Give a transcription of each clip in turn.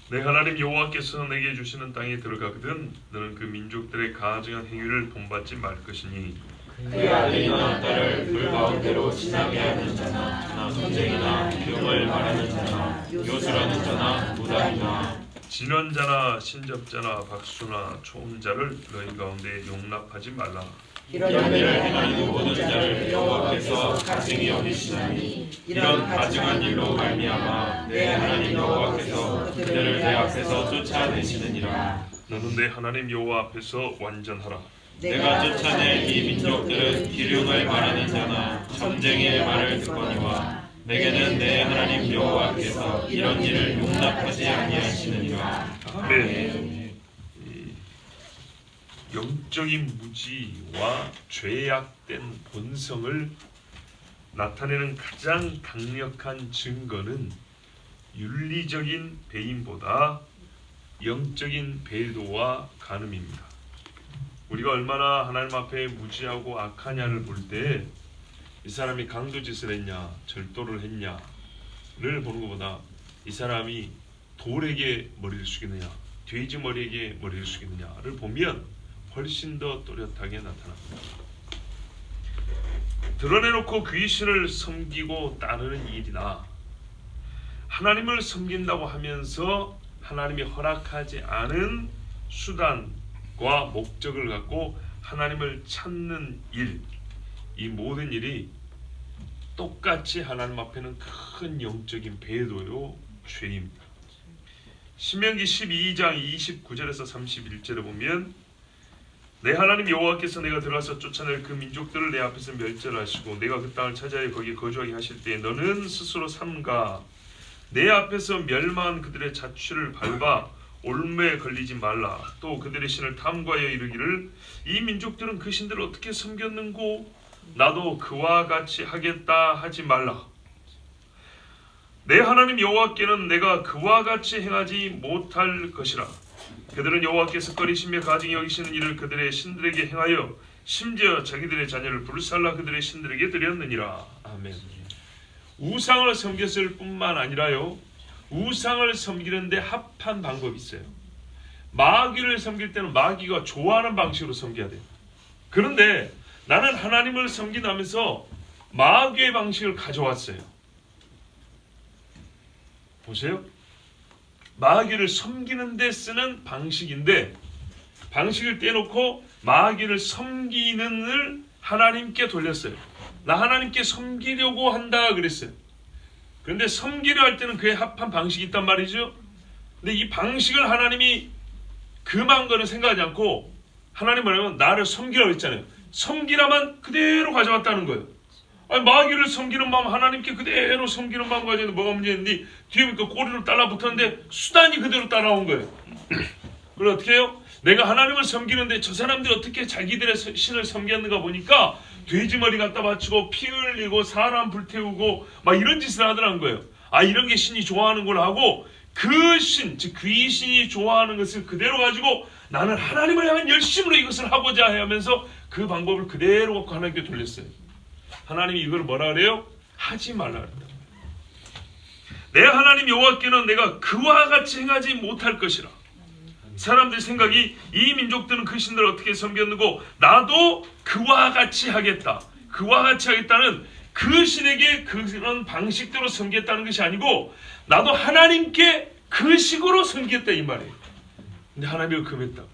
내 하나님 여호와께서 내게 주시는 땅에 들어가거든 너는 그 민족들의 가증한 행위를 본받지 말 것이니 그의 아들이나 딸을 불 가운데로 지나게 하는 자나 전쟁이나 기름을 말하는 자나 요술하는 자나 무당이나 진원자나 신접자나 박수나 초음자를 너희 가운데 용납하지 말라. 이런 일을 행하는 모든 자를 여호와께서 가증히 여기시나니 이런 가증한 일로 말미암아 내 하나님 여호와께서 그들을 내 앞에서 쫓아내시느니라. 너는 내 하나님 여호와 앞에서 완전하라. 내가 쫓아낼 이 민족들은 기륭을 말하는 자나 점쟁이의 말을 듣거니와 내게는 내 하나님 여호와께서 이런 일을 용납하지 아니하시느니라. 아멘. 영적인 무지와 죄악된 본성을 나타내는 가장 강력한 증거는 윤리적인 배임보다 영적인 배도와 간음입니다. 우리가 얼마나 하나님 앞에 무지하고 악하냐를 볼 때 이 사람이 강도짓을 했냐 절도를 했냐를 보는 것보다 이 사람이 돌에게 머리를 숙이느냐 돼지 머리에게 머리를 숙이느냐를 보면 훨씬 더 또렷하게 나타납니다. 드러내놓고 귀신을 섬기고 따르는 일이나 하나님을 섬긴다고 하면서 하나님이 허락하지 않은 수단과 목적을 갖고 하나님을 찾는 일, 이 모든 일이 똑같이 하나님 앞에는 큰 영적인 배도요 죄입니다. 신명기 12장 29절에서 31절에 보면 내 하나님 여호와께서 내가 들어가서 쫓아낼 그 민족들을 내 앞에서 멸절하시고 내가 그 땅을 차지하여 거기에 거주하게 하실 때에 너는 스스로 삼가 내 앞에서 멸망한 그들의 자취를 밟아 올무에 걸리지 말라. 또 그들의 신을 탐구하여 이르기를 이 민족들은 그 신들을 어떻게 섬겼는고 나도 그와 같이 하겠다 하지 말라. 내 하나님 여호와께는 내가 그와 같이 행하지 못할 것이라. 그들은 여호와께서 꺼리시며 가증히 여기시는 일을 그들의 신들에게 행하여 심지어 자기들의 자녀를 불살라 그들의 신들에게 드렸느니라. 아멘. 우상을 섬겼을 뿐만 아니라요, 우상을 섬기는데 합한 방법이 있어요. 마귀를 섬길 때는 마귀가 좋아하는 방식으로 섬겨야 돼요. 그런데 나는 하나님을 섬긴다면서 마귀의 방식을 가져왔어요. 보세요. 마귀를 섬기는 데 쓰는 방식인데 방식을 떼놓고 마귀를 섬기는을 하나님께 돌렸어요. 나 하나님께 섬기려고 한다 그랬어요. 그런데 섬기려 할 때는 그에 합한 방식이 있단 말이죠. 근데 이 방식을 하나님이 금한 거는 생각하지 않고 하나님 뭐냐면 나를 섬기라고 했잖아요. 섬기라만 그대로 가져왔다는 거예요. 아니, 마귀를 섬기는 마음 하나님께 그대로 섬기는 마음 가지고 뭐가 문제인지 뒤에 보니까 꼬리로 따라붙었는데 수단이 그대로 따라온 거예요. 그걸 어떻게 해요? 내가 하나님을 섬기는데 저 사람들이 어떻게 자기들의 신을 섬겼는가 보니까 돼지머리 갖다 바치고 피 흘리고 사람 불태우고 막 이런 짓을 하더라는 거예요. 아, 이런 게 신이 좋아하는 걸 하고 그 신, 즉 귀신이 좋아하는 것을 그대로 가지고 나는 하나님을 향한 열심으로 이것을 하고자 하면서 그 방법을 그대로 갖고 하나님께 돌렸어요. 하나님이 이걸 뭐라 그래요? 하지 말라 그랬다. 내 하나님 여호와께는 내가 그와 같이 행하지 못할 것이라. 사람들 생각이 이 민족들은 그 신들을 어떻게 섬겼는고 나도 그와 같이 하겠다. 그와 같이 하겠다는 그 신에게 그런 방식대로 섬겼다는 것이 아니고 나도 하나님께 그 식으로 섬겼다 이 말이에요. 근데 하나님이 금했다고.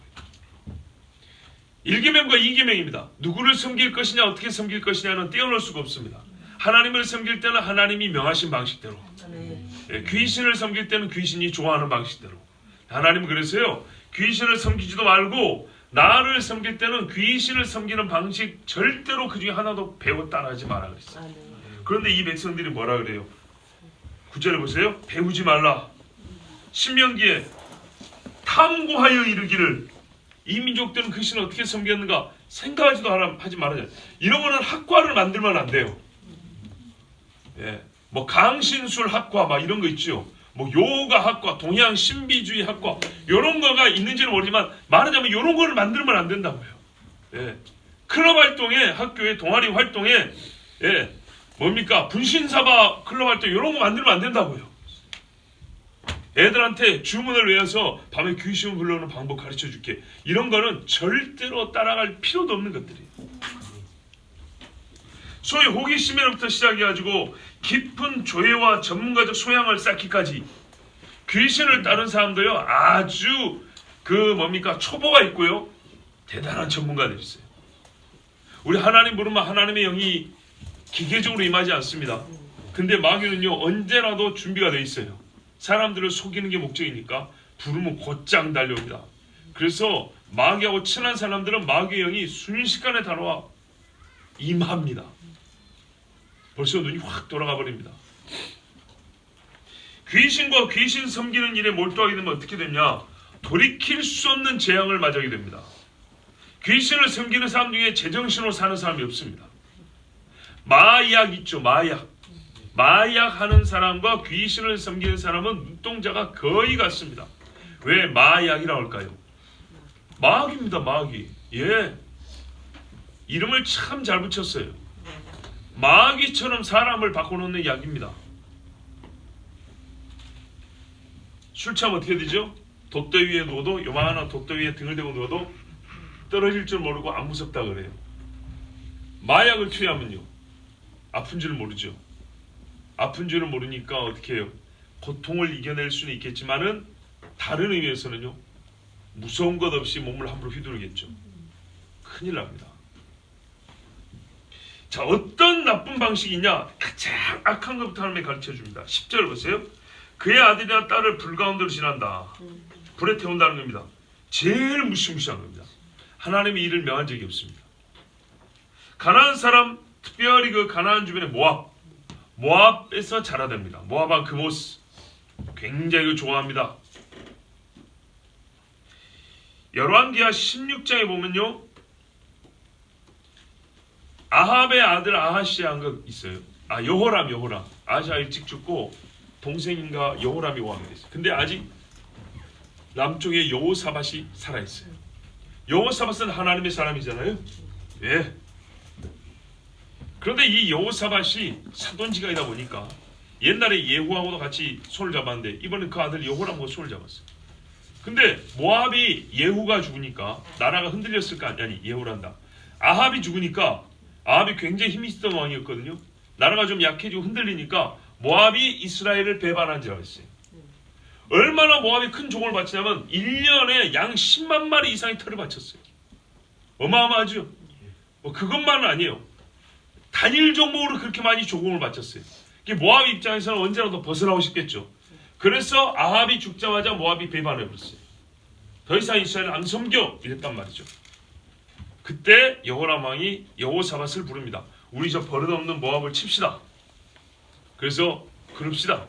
1계명과 2계명입니다. 누구를 섬길 것이냐 어떻게 섬길 것이냐는 떼어놓을 수가 없습니다. 하나님을 섬길 때는 하나님이 명하신 방식대로, 귀신을 섬길 때는 귀신이 좋아하는 방식대로. 하나님은 그래서요, 귀신을 섬기지도 말고 나를 섬길 때는 귀신을 섬기는 방식 절대로 그 중에 하나도 배워 따라하지 마라 그랬어요. 그런데 이 백성들이 뭐라 그래요? 9절에 보세요. 배우지 말라. 신명기에 탐구하여 이르기를 이 민족들은 그 신을 어떻게 섬겼는가 생각하지도 하지 말아야. 이런 거는 학과를 만들면 안 돼요. 예, 뭐 강신술 학과 막 이런 거 있죠. 뭐 요가 학과, 동양 신비주의 학과 이런 거가 있는지는 모르지만 말하자면 이런 거를 만들면 안 된다고요. 예, 클럽 활동에 학교에 동아리 활동에 뭡니까 분신사바 클럽 활동 이런 거 만들면 안 된다고요. 애들한테 주문을 외워서 밤에 귀신을 불러오는 방법 가르쳐 줄게. 이런 거는 절대로 따라갈 필요도 없는 것들이에요. 소위 호기심에로부터 시작해가지고 깊은 조예와 전문가적 소양을 쌓기까지 귀신을 따른 사람도요 아주 초보가 있고요 대단한 전문가들이 있어요. 우리 하나님 부르면 하나님의 영이 기계적으로 임하지 않습니다. 근데 마귀는요 언제라도 준비가 돼 있어요. 사람들을 속이는 게 목적이니까 부르면 곧장 달려옵니다. 그래서 마귀하고 친한 사람들은 마귀의 영이 순식간에 다가와 임합니다. 벌써 눈이 확 돌아가 버립니다. 귀신과 귀신 섬기는 일에 몰두하게 되면 어떻게 되냐? 돌이킬 수 없는 재앙을 맞이하게 됩니다. 귀신을 섬기는 사람 중에 제정신으로 사는 사람이 없습니다. 마약 있죠, 마약. 마약하는 사람과 귀신을 섬기는 사람은 눈동자가 거의 같습니다. 왜 마약이라고 할까요? 마귀입니다, 마귀. 예, 이름을 참 잘 붙였어요. 마귀처럼 사람을 바꿔놓는 약입니다. 술 취하면 어떻게 되죠? 돛대 위에 누워도, 요만한 돛대 위에 등을 대고 누워도 떨어질 줄 모르고 안 무섭다 그래요. 마약을 투여하면요 아픈 줄을 모르죠. 아픈 줄을 모르니까 어떻게 해요? 고통을 이겨낼 수는 있겠지만은 다른 의미에서는요 무서운 것 없이 몸을 함부로 휘두르겠죠. 큰일 납니다. 자, 어떤 나쁜 방식이냐? 가장 악한 것부터 하나님이 가르쳐줍니다. 10절 보세요. 그의 아들이나 딸을 불 가운데로 지난다. 불에 태운다는 겁니다. 제일 무시무시한 겁니다. 하나님이 이를 명한 적이 없습니다. 가나안 사람, 특별히 그 가나안 주변의 모압에서 자라됩니다. 모압왕 그모스 굉장히 좋아합니다. 열왕기하 16장에 보면요 아합의 아들 아하시아한 거 있어요. 여호람. 아하시아 일찍 죽고 동생인가 여호람이 왕이 됐어요. 근데 아직 남쪽에 여호사밧이 살아있어요. 여호사밧은 하나님의 사람이잖아요. 예. 그런데 이 여호사밧이 사돈지간이다 보니까 옛날에 예후하고도 같이 손을 잡았는데 이번엔 그 아들 여호람하고 손을 잡았어요. 근데 모압이 예후가 죽으니까 나라가 흔들렸을 거 아니 예후란다. 아합이 죽으니까 아합이 굉장히 힘이 있었던 왕이었거든요. 나라가 좀 약해지고 흔들리니까 모압이 이스라엘을 배반한지라고 했어요. 얼마나 모압이 큰 종을 바치냐면 1년에 양 10만 마리 이상의 털을 바쳤어요. 어마어마하죠. 그것만은 아니에요. 단일 종목으로 그렇게 많이 조공을 바쳤어요. 모압 입장에서는 언제라도 벗어나고 싶겠죠. 그래서 아합이 죽자마자 모압이 배반해버렸어요. 더 이상 이스라엘을 안 섬겨 이랬단 말이죠. 그때 여호람 왕이 여호사밧을 부릅니다. 우리 저 버릇없는 모압을 칩시다. 그래서 그럽시다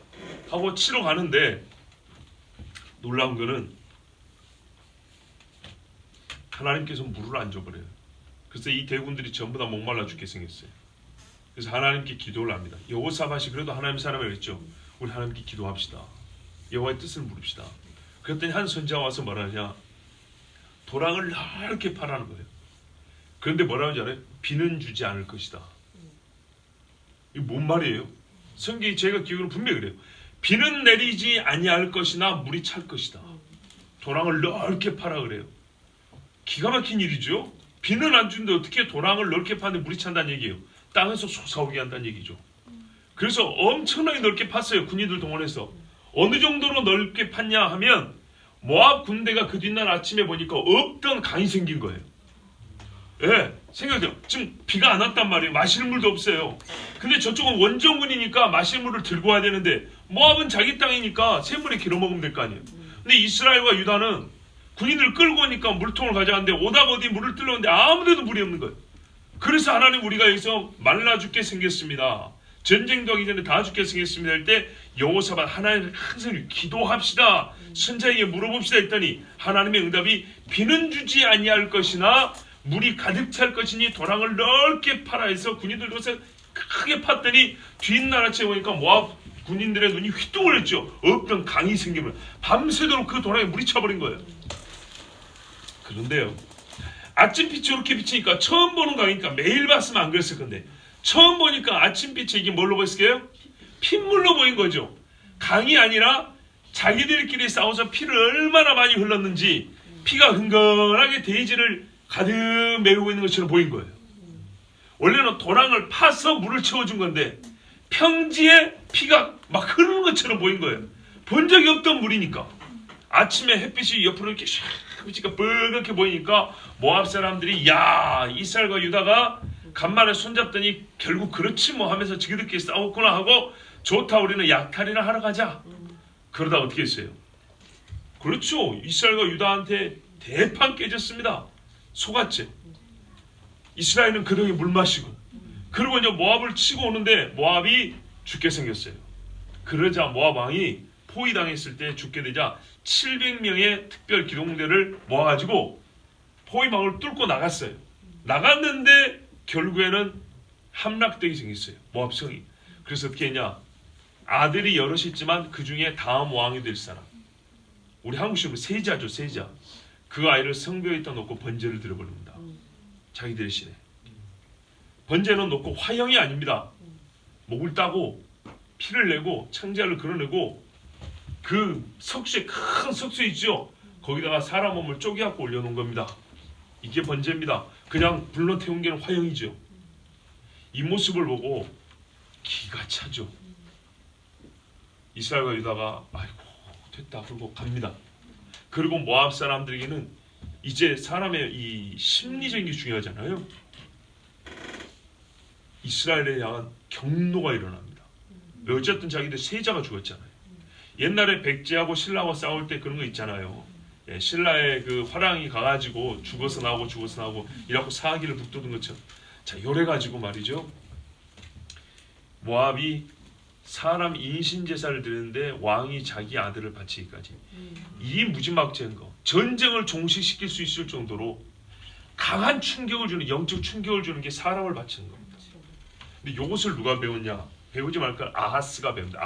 하고 치러 가는데 놀라운 거는 하나님께서 물을 안 줘버려요. 그래서 이 대군들이 전부 다 목말라 죽게 생겼어요. 그래서 하나님께 기도를 합니다. 여호사밧이 그래도 하나님 사람을 했죠. 우리 하나님께 기도합시다. 여호와의 뜻을 물읍시다. 그랬더니 한 선지자가 와서 뭐라 하냐, 도랑을 넓게 파라는 거예요. 그런데 뭐라고 하는지 알아요? 비는 주지 않을 것이다. 이게 뭔 말이에요? 성경이 제가 기억으로 분명히 그래요. 비는 내리지 아니할 것이나 물이 찰 것이다. 도랑을 넓게 파라 그래요. 기가 막힌 일이죠. 비는 안 주는데 어떻게 도랑을 넓게 파는데 물이 찬다는 얘기예요. 땅에서 솟아오게 한다는 얘기죠. 그래서 엄청나게 넓게 팠어요. 군인들 동원해서. 어느 정도로 넓게 팠냐 하면 모압 군대가 그 뒷날 아침에 보니까 없던 강이 생긴 거예요. 예, 생각해요. 지금 비가 안 왔단 말이에요. 마실 물도 없어요. 근데 저쪽은 원정군이니까 마실 물을 들고 와야 되는데 모압은 자기 땅이니까 샘물에 길어 먹으면 될 거 아니에요. 근데 이스라엘과 유다는 군인을 끌고 오니까 물통을 가져가는데 오다가 어디 물을 뜰려는데 아무데도 물이 없는 거예요. 그래서 하나님 우리가 여기서 말라 죽게 생겼습니다. 전쟁도 하기 전에 다 죽게 생겼습니다 할 때 여호사밧 하나님 항상 기도합시다. 선자에게 물어봅시다 했더니 하나님의 응답이 비는 주지 아니할 것이나 물이 가득 찰 것이니 도랑을 넓게 파라 해서 군인들 것을 크게 팠더니 뒷날 아침에 보니까 모압 군인들의 눈이 휘둥그랬죠. 없던 강이 생기면 밤새도록 그 도랑에 물이 차버린 거예요. 그런데요, 아침빛이 이렇게 비치니까 처음 보는 강이니까 매일 봤으면 안 그랬을 건데 처음 보니까 아침빛이 이게 뭘로 보였을까요? 핏물로 보인 거죠. 강이 아니라 자기들끼리 싸워서 피를 얼마나 많이 흘렀는지 피가 흥건하게 대지를 가득 메우고 있는 것처럼 보인 거예요. 원래는 도랑을 파서 물을 채워준 건데 평지에 피가 막 흐르는 것처럼 보인 거예요. 본 적이 없던 물이니까. 아침에 햇빛이 옆으로 이렇게 샥 빨갛게 보이니까 모압 사람들이 야, 이스라엘과 유다가 간만에 손잡더니 결국 그렇지 뭐 하면서 지그들끼리 싸웠구나 하고 좋다, 우리는 약탈이나 하러 가자. 그러다 어떻게 했어요? 그렇죠. 이스라엘과 유다한테 대판 깨졌습니다. 속았지. 이스라엘은 그 덕에 물 마시고, 그리고 이제 모압을 치고 오는데 모압이 죽게 생겼어요. 그러자 모압 왕이 포위당했을 때 죽게 되자 700명의 특별 기동대를 모아가지고 포위망을 뚫고 나갔어요. 나갔는데 결국에는 함락되게 생겼어요. 모압성이. 그래서 어떻게 했냐? 아들이 여럿이 있지만 그 중에 다음 왕이 될 사람, 우리 한국식으로 세자죠, 세자. 그 아이를 성벽에다 놓고 번제를 드려버립니다. 자기 대신에. 번제는 놓고 화형이 아닙니다. 목을 따고 피를 내고 창자를 걸어내고 그 석쇠, 큰 석쇠 있죠? 거기다가 사람 몸을 쪼개갖고 올려놓은 겁니다. 이게 번제입니다. 그냥 불로 태운 게 화형이죠. 이 모습을 보고 기가 차죠. 이스라엘과 유다가 아이고 됐다 그러고 갑니다. 그리고 모압 사람들에게는 이제 사람의 이 심리적인 게 중요하잖아요. 이스라엘에 향한 경노가 일어납니다. 어쨌든 자기들 세자가 죽었잖아요. 옛날에 백제하고 신라하고 싸울 때 그런 거 있잖아요. 예, 신라의 그 화랑이 가가지고 죽어서 나오고 이라고 사기를 북돋은 것처럼. 자, 요래 가지고 말이죠. 모압이 사람 인신 제사를 드리는데 왕이 자기 아들을 바치기까지, 이 무지막지한 거, 전쟁을 종식시킬 수 있을 정도로 강한 충격을 주는, 영적 충격을 주는 게 사람을 바치는 겁니다. 근데 이것을 누가 배웠냐? 배우지 말까? 아하스가 배웁니다.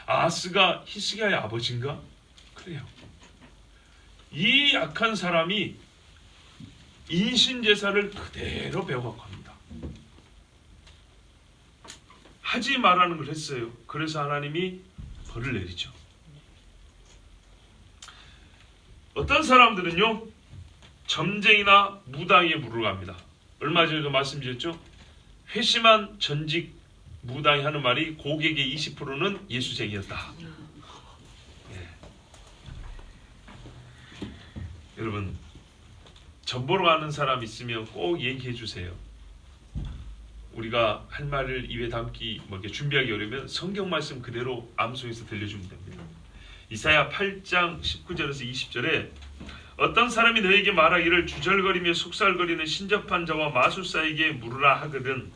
아하스가 히스기야의 아버지인가? 그래요. 이 악한 사람이 인신 제사를 그대로 배워갖고 합니다. 하지 말라는 걸 했어요. 그래서 하나님이 벌을 내리죠. 어떤 사람들은요, 점쟁이나 무당에 물을 갑니다. 얼마 전에도 말씀드렸죠. 회심한 전직 무당이 하는 말이 고객의 20%는 예수쟁이였다. 예. 여러분, 전 보러 가는 사람 있으면 꼭 얘기해 주세요. 우리가 할 말을 입에 담기 뭐 이렇게 준비하기 어려우면 성경 말씀 그대로 암송해서 들려주면 됩니다. 이사야 8장 19절에서 20절에 어떤 사람이 너에게 말하기를 주절거리며 속살거리는 신접한 자와 마술사에게 물으라 하거든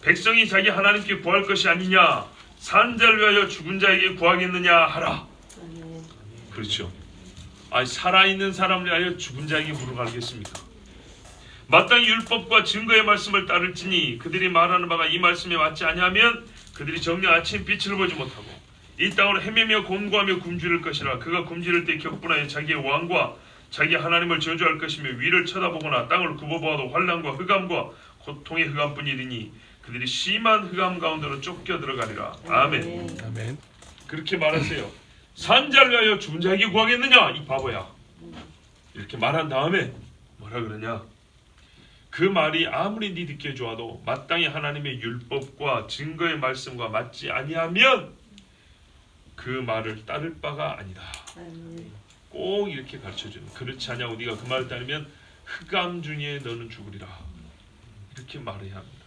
백성이 자기 하나님께 구할 것이 아니냐 산 자를 위하여 죽은 자에게 구하겠느냐 하라. 그렇죠. 아니, 살아있는 사람을 위하여 죽은 자에게 물어가겠습니까? 마땅히 율법과 증거의 말씀을 따를지니 그들이 말하는 바가 이 말씀에 맞지 아니하면 그들이 정녕 아침 빛을 보지 못하고 이 땅으로 헤매며 곤고하며 굶주릴 것이라. 그가 굶주릴 때 격분하여 자기의 왕과 자기 하나님을 저주할 것이며 위를 쳐다보거나 땅을 굽어보아도 환난과 흑암과 고통의 흑암뿐이리니 그들이 심한 흑암 가운데로 쫓겨 들어가리라. 아멘. 아멘. 그렇게 말하세요. 산자를 위하여 죽은 자에게 구하겠느냐 이 바보야. 이렇게 말한 다음에 뭐라 그러냐? 그 말이 아무리 네 듣기에 좋아도 마땅히 하나님의 율법과 증거의 말씀과 맞지 아니하면 그 말을 따를 바가 아니다. 꼭 이렇게 가르쳐주는. 그렇지 않냐고 네가 그 말을 따르면 흑암 중에 너는 죽으리라. 이렇게 말해야 합니다.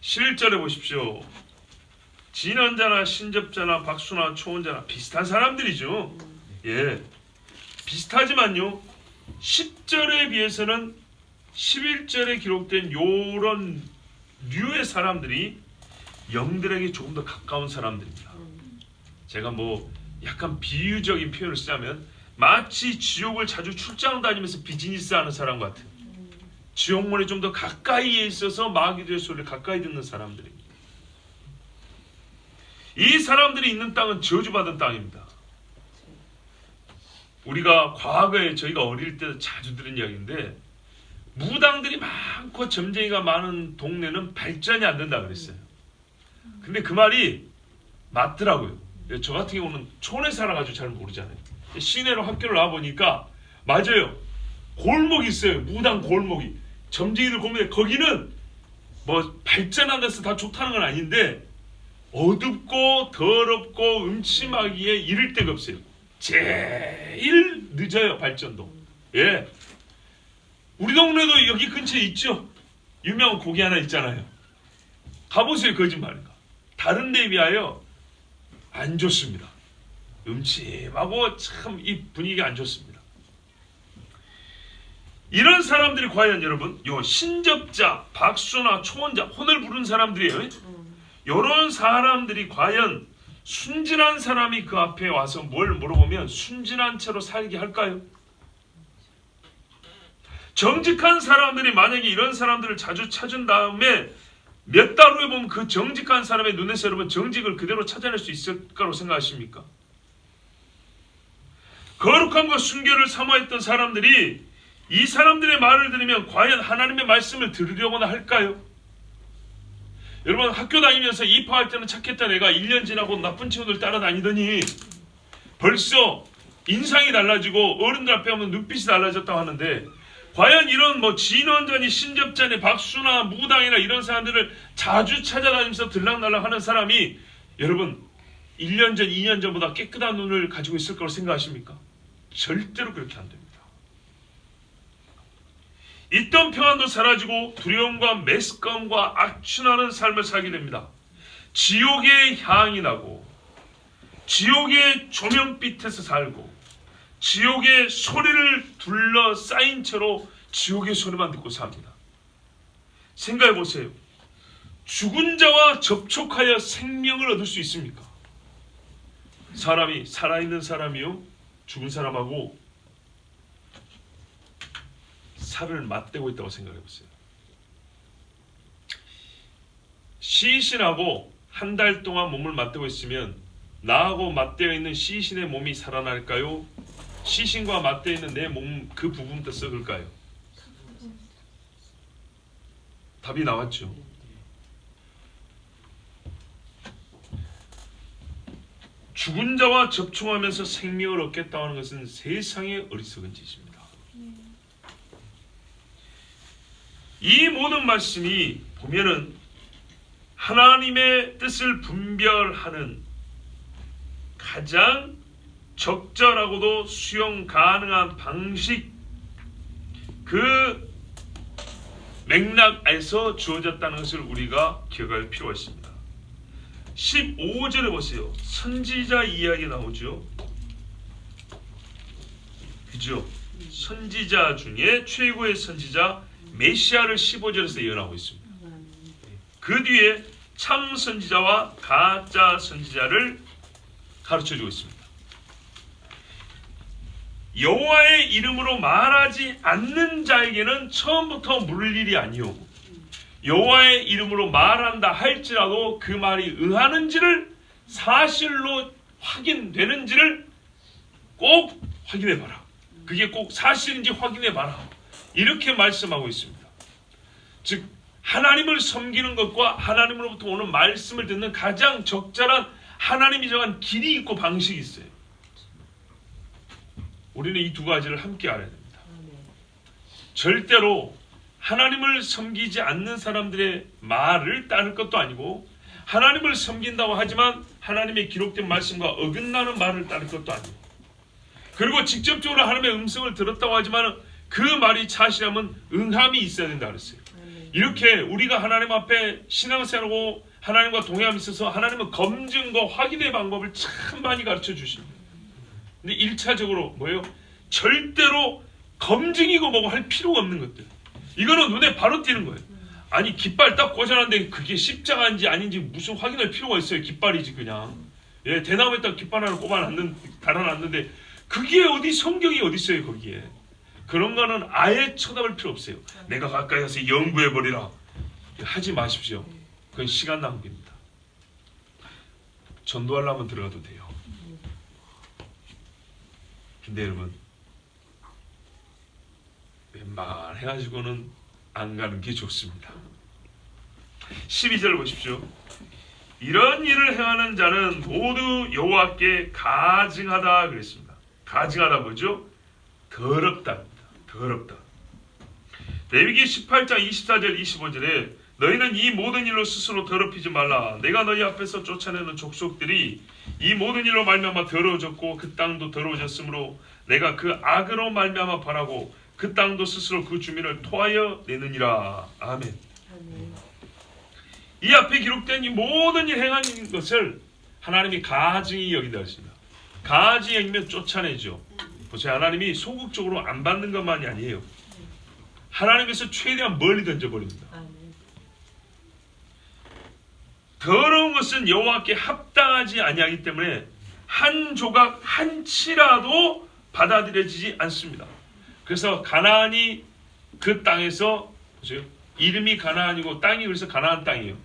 11절에 보십시오. 진언자나 신접자나 박수나 초혼자나 비슷한 사람들이죠. 예, 비슷하지만요 10절에 비해서는 11절에 기록된 요런 류의 사람들이 영들에게 조금 더 가까운 사람들입니다. 제가 뭐 약간 비유적인 표현을 쓰자면 마치 지옥을 자주 출장 다니면서 비즈니스 하는 사람 같은, 지옥문에 좀 더 가까이에 있어서 마귀들의 소리를 가까이 듣는 사람들입니다. 이 사람들이 있는 땅은 저주받은 땅입니다. 우리가 과거에 저희가 어릴 때 자주 들은 이야기인데 무당들이 많고 점쟁이가 많은 동네는 발전이 안 된다 그랬어요. 근데 그 말이 맞더라고요. 저 같은 경우는 촌에 살아가지고 잘 모르잖아요. 시내로 학교를 나와보니까 맞아요. 골목이 있어요. 무당 골목이. 점쟁이들 골목에 거기는 뭐 발전한 데서 다 좋다는 건 아닌데 어둡고 더럽고 음침하기에 이를 데가 없어요. 제일 늦어요, 발전도. 예. 우리 동네도 여기 근처에 있죠. 유명한 고기 하나 있잖아요. 가보세요. 거짓말인가. 다른 데에 비하여 안 좋습니다. 음침하고 참 이 분위기가 안 좋습니다. 이런 사람들이 과연 여러분 요 신접자, 박수나 초원자, 혼을 부른 사람들이에요. 이런 사람들이 과연 순진한 사람이 그 앞에 와서 뭘 물어보면 순진한 채로 살게 할까요? 정직한 사람들이 만약에 이런 사람들을 자주 찾은 다음에 몇 달 후에 보면 그 정직한 사람의 눈에서 여러분 정직을 그대로 찾아낼 수 있을 거라고 생각하십니까? 거룩함과 순결을 사모했던 사람들이 이 사람들의 말을 들으면 과연 하나님의 말씀을 들으려고나 할까요? 여러분 학교 다니면서 입학할 때는 착했던 애가 1년 지나고 나쁜 친구들 따라다니더니 벌써 인상이 달라지고 어른들 앞에 오면 눈빛이 달라졌다고 하는데 과연 이런 뭐 진원전이 신접자니 박수나 무당이나 이런 사람들을 자주 찾아다니면서 들락날락 하는 사람이 여러분 1년 전, 2년 전보다 깨끗한 눈을 가지고 있을 거라고 생각하십니까? 절대로 그렇게 안 됩니다. 있던 평안도 사라지고 두려움과 매스컴과 악취나는 삶을 살게 됩니다. 지옥의 향이 나고 지옥의 조명빛에서 살고 지옥의 소리를 둘러싸인 채로 지옥의 소리만 듣고 삽니다. 생각해 보세요. 죽은 자와 접촉하여 생명을 얻을 수 있습니까? 사람이 살아있는 사람이요 죽은 사람하고 살을 맞대고 있다고 생각해 보세요. 시신하고 한 달 동안 몸을 맞대고 있으면 나하고 맞대어 있는 시신의 몸이 살아날까요? 시신과 맞대어 있는 내 몸 그 부분부터 썩을까요? 답이 나왔죠. 죽은 자와 접촉하면서 생명을 얻겠다고 하는 것은 세상의 어리석은 짓입니다. 이 모든 말씀이 보면은 하나님의 뜻을 분별하는 가장 적절하고도 수용 가능한 방식 그 맥락에서 주어졌다는 것을 우리가 기억할 필요가 있습니다. 15절에 보세요. 선지자 이야기 나오죠. 그죠? 선지자 중에 최고의 선지자 메시아를 15절에서 예언하고 있습니다. 그 뒤에 참 선지자와 가짜 선지자를 가르쳐주고 있습니다. 여호와의 이름으로 말하지 않는 자에게는 처음부터 물을 일이 아니오고 여호와의 이름으로 말한다 할지라도 그 말이 의하는지를 사실로 확인되는지를 꼭 확인해봐라. 그게 꼭 사실인지 확인해봐라. 이렇게 말씀하고 있습니다. 즉 하나님을 섬기는 것과 하나님으로부터 오는 말씀을 듣는 가장 적절한 하나님이 정한 길이 있고 방식이 있어요. 우리는 이 두 가지를 함께 알아야 됩니다. 절대로 하나님을 섬기지 않는 사람들의 말을 따를 것도 아니고 하나님을 섬긴다고 하지만 하나님의 기록된 말씀과 어긋나는 말을 따를 것도 아니고 그리고 직접적으로 하나님의 음성을 들었다고 하지만 그 말이 자시라면 응함이 있어야 된다 그랬어요. 이렇게 우리가 하나님 앞에 신앙생활하고 하나님과 동행함에 있어서 하나님은 검증과 확인의 방법을 참 많이 가르쳐 주십니다. 근데 1차적으로 뭐예요? 절대로 검증이고 뭐고 할 필요가 없는 것들. 이거는 눈에 바로 띄는 거예요. 아니 깃발 딱 꽂아놨는데 그게 십자가인지 아닌지 무슨 확인할 필요가 있어요. 깃발이지 그냥. 예, 대나무에 딱 깃발 하나 달아놨는데 그게 어디 성경이 어디 있어요 거기에. 그런 거는 아예 쳐다볼 필요 없어요. 내가 가까이 가서 연구해버리라. 하지 마십시오. 그건 시간 낭비입니다. 전도하려면 들어가도 돼요. 근데 여러분 웬만해가지고는 안 가는 게 좋습니다. 12절 보십시오. 이런 일을 행하는 자는 모두 여호와께 가증하다 그랬습니다. 가증하다 뭐죠? 더럽다. 더럽다. 레위기 18장 24절 25절에 너희는 이 모든 일로 스스로 더럽히지 말라. 내가 너희 앞에서 쫓아내는 족속들이 이 모든 일로 말미암아 더러워졌고 그 땅도 더러워졌으므로 내가 그 악으로 말미암아 벌하고 그 땅도 스스로 그 주민을 토하여 내느니라. 아멘. 이 앞에 기록된 이 모든 일 행하는 것을 하나님이 가증히 여긴다 했습니다. 가증히 여기면 쫓아내죠. 보세요. 하나님이 소극적으로 안 받는 것만이 아니에요. 하나님께서 최대한 멀리 던져버립니다. 더러운 것은 여호와께 합당하지 아니하기 때문에 한 조각 한 치라도 받아들여지지 않습니다. 그래서 가나안이 그 땅에서 보세요. 이름이 가나안이고 땅이 그래서 가나안 땅이에요.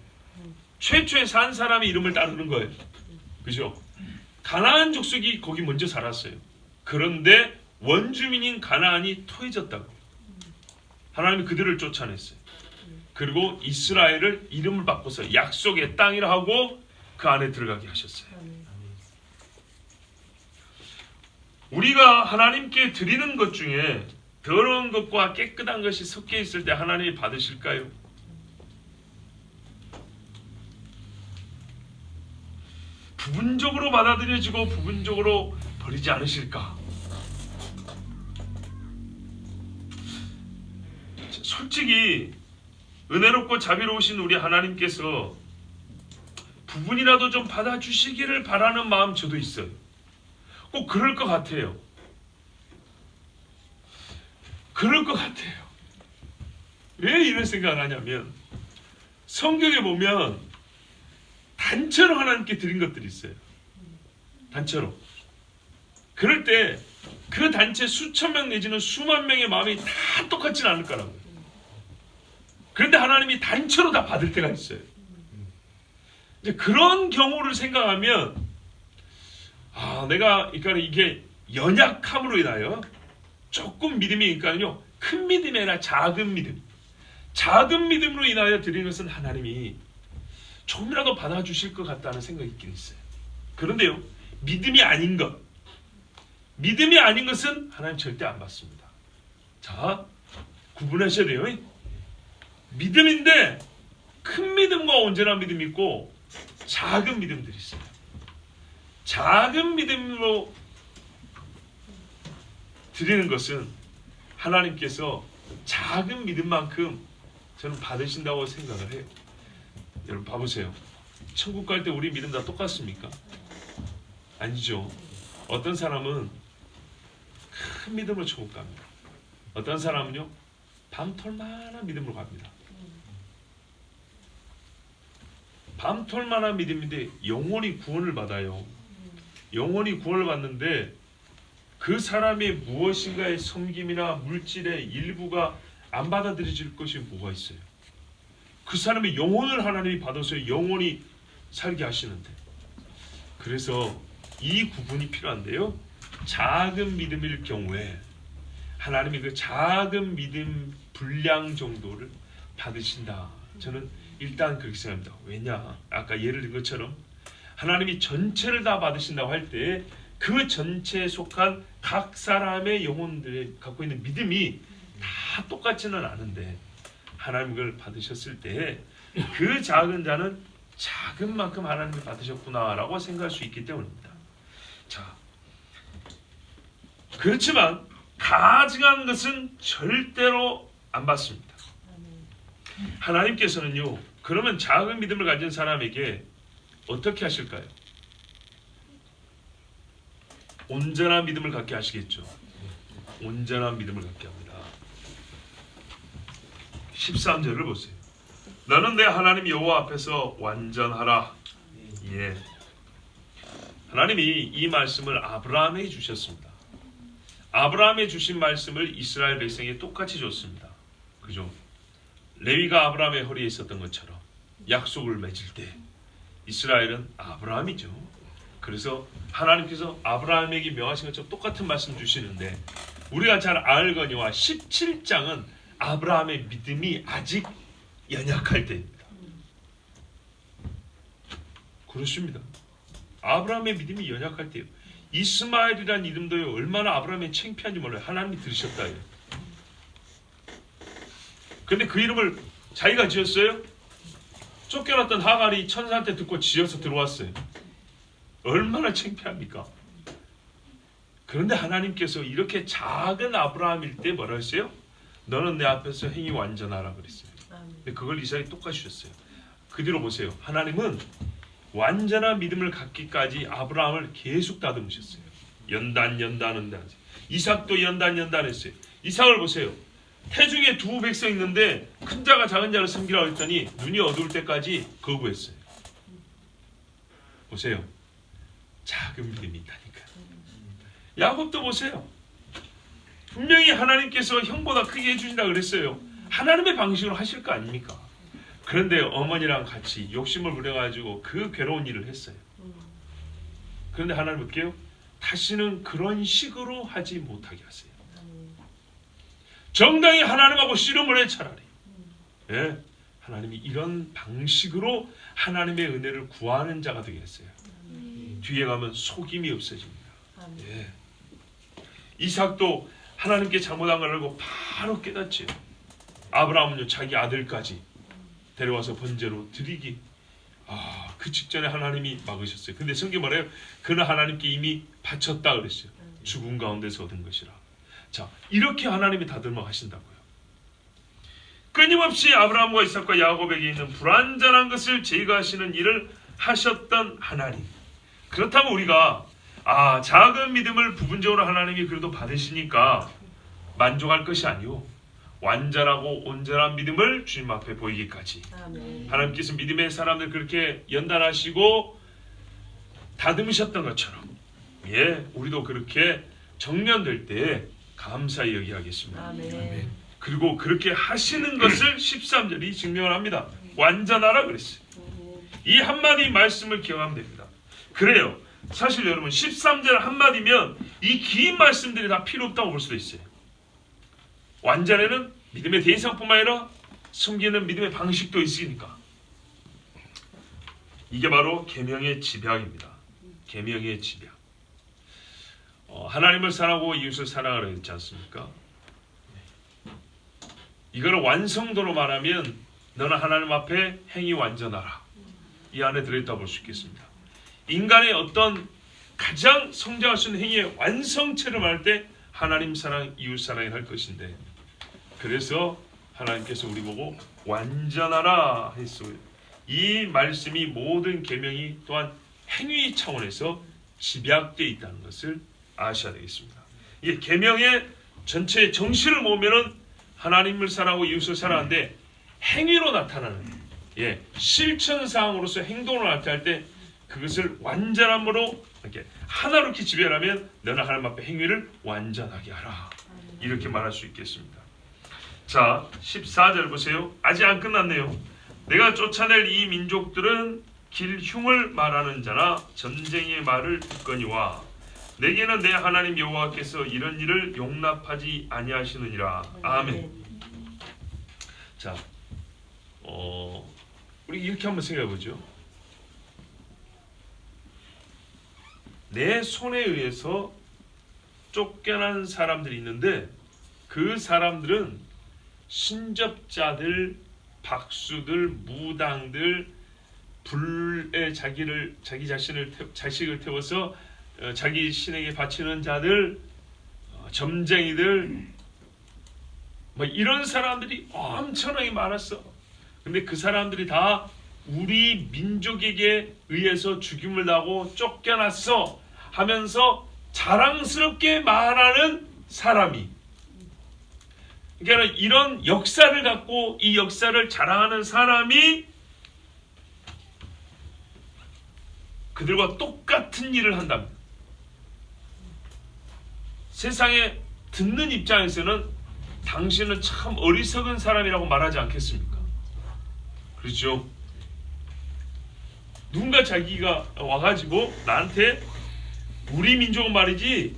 최초에 산 사람의 이름을 따르는 거예요. 그죠? 가나안 족속이 거기 먼저 살았어요. 그런데 원주민인 가나안이 토해졌다고. 하나님이 그들을 쫓아냈어요. 그리고 이스라엘을 이름을 바꿔서 약속의 땅이라 하고 그 안에 들어가게 하셨어요. 우리가 하나님께 드리는 것 중에 더러운 것과 깨끗한 것이 섞여 있을 때 하나님이 받으실까요? 부분적으로 받아들여지고 부분적으로 버리지 않으실까? 솔직히 은혜롭고 자비로우신 우리 하나님께서 부분이라도 좀 받아주시기를 바라는 마음 저도 있어요. 꼭 그럴 것 같아요. 그럴 것 같아요. 왜 이런 생각을 하냐면 성경에 보면 단체로 하나님께 드린 것들이 있어요. 단체로. 그럴 때 그 단체 수천 명 내지는 수만 명의 마음이 다 똑같지는 않을 거라고요. 그런데 하나님이 단체로 다 받을 때가 있어요. 이제 그런 경우를 생각하면 내가 그러니까 이게 연약함으로 인하여 조금 믿음이 그러니까요 큰 믿음이 아니라 작은 믿음. 작은 믿음으로 인하여 드리는 것은 하나님이 조금이라도 받아주실 것 같다는 생각이 있긴 있어요. 그런데요 믿음이 아닌 것, 믿음이 아닌 것은 하나님 절대 안 받습니다. 자, 구분하셔야 돼요. 믿음인데 큰 믿음과 온전한 믿음이 있고 작은 믿음들이 있어요. 작은 믿음으로 드리는 것은 하나님께서 작은 믿음만큼 저는 받으신다고 생각을 해요. 여러분 봐보세요. 천국 갈 때 우리 믿음 다 똑같습니까? 아니죠. 어떤 사람은 큰 믿음으로 천국 갑니다. 어떤 사람은요 밤톨만한 믿음으로 갑니다. 밤톨만한 믿음인데 영원히 구원을 받아요. 영원히 구원을 받는데 그 사람의 무엇인가의 섬김이나 물질의 일부가 안 받아들여질 것이 뭐가 있어요? 그 사람의 영혼을 하나님이 받아서 영원히 살게 하시는데, 그래서 이 구분이 필요한데요. 작은 믿음일 경우에 하나님이 그 작은 믿음 분량 정도를 받으신다. 저는 일단 그렇게 생각합니다. 왜냐? 아까 예를 든 것처럼 하나님이 전체를 다 받으신다고 할 때 그 전체에 속한 각 사람의 영혼들이 갖고 있는 믿음이 다 똑같지는 않은데 하나님 그걸 받으셨을 때 그 작은 자는 작은 만큼 하나님이 받으셨구나라고 생각할 수 있기 때문입니다. 자, 그렇지만 가증한 것은 절대로 안 받습니다. 하나님께서는요, 그러면 작은 믿음을 가진 사람에게 어떻게 하실까요? 온전한 믿음을 갖게 하시겠죠. 온전한 믿음을 갖게 합니다. 13절을 보세요. 너는 내 하나님 여호와 앞에서 완전하라. 예. 하나님이 이 말씀을 아브라함에게 주셨습니다. 아브라함에 주신 말씀을 이스라엘 백성에게 똑같이 줬습니다. 그죠? 레위가 아브라함의 허리에 있었던 것처럼 약속을 맺을 때 이스라엘은 아브라함이죠. 그래서 하나님께서 아브라함에게 명하신 것처럼 똑같은 말씀 주시는데 우리가 잘 알거니와 17장은 아브라함의 믿음이 아직 연약할 때입니다. 그렇습니다. 아브라함의 믿음이 연약할 때요. 이스마엘이라는 이름도요. 얼마나 아브라함이 창피한지 몰라요. 하나님이 들으셨다. 근데 그 이름을 자기가 지었어요? 쫓겨났던 하갈이 천사한테 듣고 지어서 들어왔어요. 얼마나 창피합니까? 그런데 하나님께서 이렇게 작은 아브라함일 때 뭐라 했어요? 너는 내 앞에서 행위 완전하라 그랬어요. 근데 그걸 이삭이 똑같이 주셨어요. 그 뒤로 보세요. 하나님은 완전한 믿음을 갖기까지 아브라함을 계속 다듬으셨어요. 연단. 이삭도 연단했어요. 이삭을 보세요. 태중에 두 백성 있는데 큰 자가 작은 자를 섬기라고 했더니 눈이 어두울 때까지 거부했어요. 보세요. 작은 믿음이 있다니까. 야곱도 보세요. 분명히 하나님께서 형보다 크게 해주신다 그랬어요. 하나님의 방식으로 하실 거 아닙니까? 그런데 어머니랑 같이 욕심을 부려가지고 그 괴로운 일을 했어요. 그런데 하나님 볼게요. 다시는 그런 식으로 하지 못하게 하세요. 정당히 하나님하고 씨름을 해 차라리. 예, 하나님이 이런 방식으로 하나님의 은혜를 구하는 자가 되게 했어요. 뒤에 가면 속임이 없어집니다. 예. 이삭도 하나님께 잘못한 걸 알고 바로 깨닫지요. 아브라함은요 자기 아들까지 데려와서 번제로 드리기. 그 직전에 하나님이 막으셨어요. 근데 성경 말해요. 그는 하나님께 이미 바쳤다 그랬어요. 죽음 가운데서 얻은 것이라. 자, 이렇게 하나님이 다듬어 하신다고요. 끊임없이 아브라함과 이삭과 야곱에게 있는 불완전한 것을 제거하시는 일을 하셨던 하나님. 그렇다면 우리가 작은 믿음을 부분적으로 하나님이 그래도 받으시니까 만족할 것이 아니오. 완전하고 온전한 믿음을 주님 앞에 보이기까지. 아멘. 하나님께서 믿음의 사람들 그렇게 연단하시고 다듬으셨던 것처럼 우리도 그렇게 정련될 때 감사히 여기하겠습니다. 아멘. 그리고 그렇게 하시는 것을 13절이 증명을 합니다. 완전하라 그랬어요. 이 한마디 말씀을 기억하면 됩니다. 그래요. 사실 여러분 13절 한마디면 이 긴 말씀들이 다 필요 없다고 볼 수도 있어요. 완전에는 믿음의 대상뿐만 아니라 숨기는 믿음의 방식도 있으니까. 이게 바로 계명의 집약입니다. 계명의 집약. 하나님을 사랑하고 이웃을 사랑하라 했지 않습니까? 이거를 완성도로 말하면 너는 하나님 앞에 행위 완전하라. 이 안에 들어있다고 볼 수 있겠습니다. 인간의 어떤 가장 성장할 수 있는 행위의 완성체를 말할 때 하나님 사랑, 이웃 사랑을 할 것인데 그래서 하나님께서 우리 보고 완전하라 했어요. 이 말씀이 모든 계명이 또한 행위 차원에서 집약되어 있다는 것을 아셔야 되겠습니다. 이게 계명의 전체 정신을 모으면은 하나님을 사랑하고 이웃을 사랑하는데 행위로 나타나는 실천사항으로서 행동으로 나타날 때 그것을 완전함으로 이렇게 하나로 이렇게 지배하면 너는 하나님 앞에 행위를 완전하게 하라. 이렇게 말할 수 있겠습니다. 자, 14절 보세요. 아직 안 끝났네요. 내가 쫓아낼 이 민족들은 길흉을 말하는 자나 전쟁의 말을 듣거니와 내게는 내 하나님 여호와께서 이런 일을 용납하지 아니하시느니라. 아멘. 자, 우리 이렇게 한번 생각해 보죠. 내 손에 의해서 쫓겨난 사람들이 있는데 그 사람들은 신접자들, 박수들, 무당들, 불에 자기 자식을 태워서 자기 신에게 바치는 자들, 점쟁이들, 이런 사람들이 엄청나게 많았어. 근데 그 사람들이 다 우리 민족에게 의해서 죽임을 당하고 쫓겨났어 하면서 자랑스럽게 말하는 사람이, 그러니까 이런 역사를 갖고 이 역사를 자랑하는 사람이 그들과 똑같은 일을 한답니다. 세상에 듣는 입장에서는 당신은 참 어리석은 사람이라고 말하지 않겠습니까? 그렇죠? 누군가 자기가 와가지고 나한테 우리 민족은 말이지